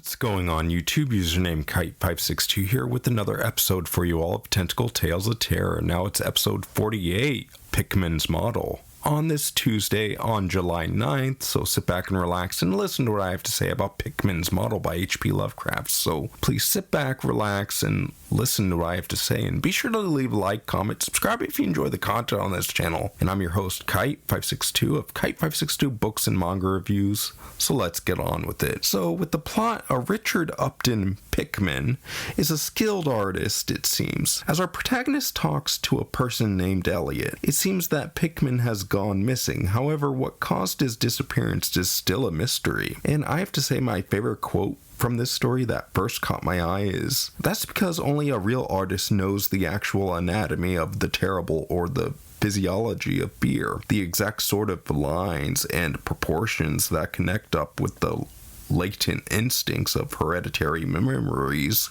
What's going on YouTube? Username Kite562 here with another episode for you all of Tentacle Tales of Terror. Now it's episode 48, Pickman's Model. On this Tuesday on July 9th, so sit back and relax and listen to what I have to say about Pickman's Model by H.P. Lovecraft. So please sit back, relax, and listen to what I have to say. And be sure to leave a like, comment, subscribe if you enjoy the content on this channel. And I'm your host, Kite562 of Kite562 Books and Manga Reviews. So let's get on with it. So with the plot, Richard Upton Pickman is a skilled artist, it seems. As our protagonist talks to a person named Eliot, it seems that Pickman has gone missing. However, what caused his disappearance is still a mystery. And I have to say my favorite quote from this story that first caught my eye is, "That's because only a real artist knows the actual anatomy of the terrible or the physiology of fear, the exact sort of lines and proportions that connect up with the latent instincts of hereditary memories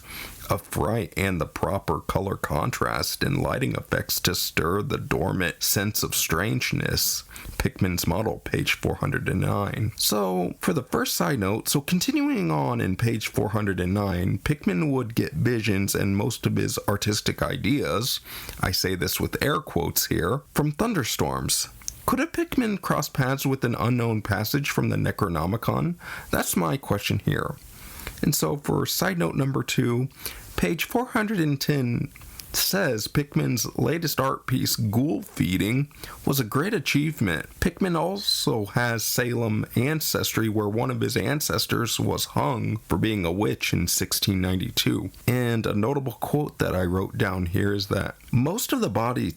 of fright and the proper color contrast and lighting effects to stir the dormant sense of strangeness." Pickman's Model, page 409. So, for the first side note, continuing on in page 409, Pickman would get visions and most of his artistic ideas, I say this with air quotes here, from thunderstorms. Could a Pickman cross paths with an unknown passage from the Necronomicon? That's my question here. And so for side note number 2, page 410 says Pickman's latest art piece, Ghoul Feeding, was a great achievement. Pickman also has Salem ancestry, where one of his ancestors was hung for being a witch in 1692. And a notable quote that I wrote down here is that most of the bodies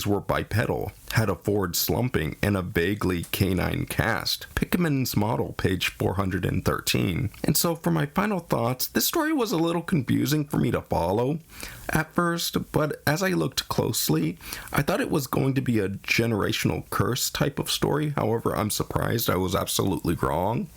were bipedal, had a forward slumping, and a vaguely canine cast. Pickman's Model, page 413. And so for my final thoughts, this story was a little confusing for me to follow at first, but as I looked closely, I thought it was going to be a generational curse type of story. However, I'm surprised I was absolutely wrong.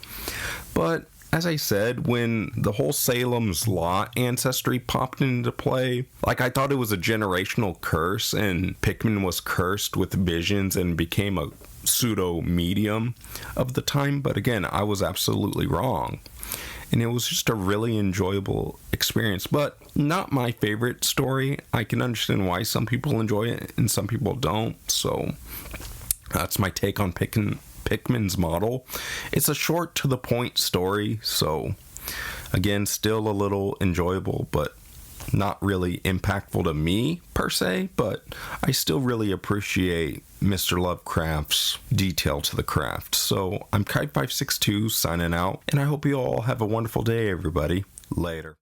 But as I said, when the whole Salem's Lot ancestry popped into play, I thought it was a generational curse, and Pickman was cursed with visions and became a pseudo-medium of the time, but again, I was absolutely wrong. And it was just a really enjoyable experience, but not my favorite story. I can understand why some people enjoy it and some people don't, so that's my take on Pickman's Model. It's a short to the point story, so again, still a little enjoyable, but not really impactful to me per se, but I still really appreciate Mr. Lovecraft's detail to the craft. So I'm Kite562 signing out, and I hope you all have a wonderful day, everybody. Later.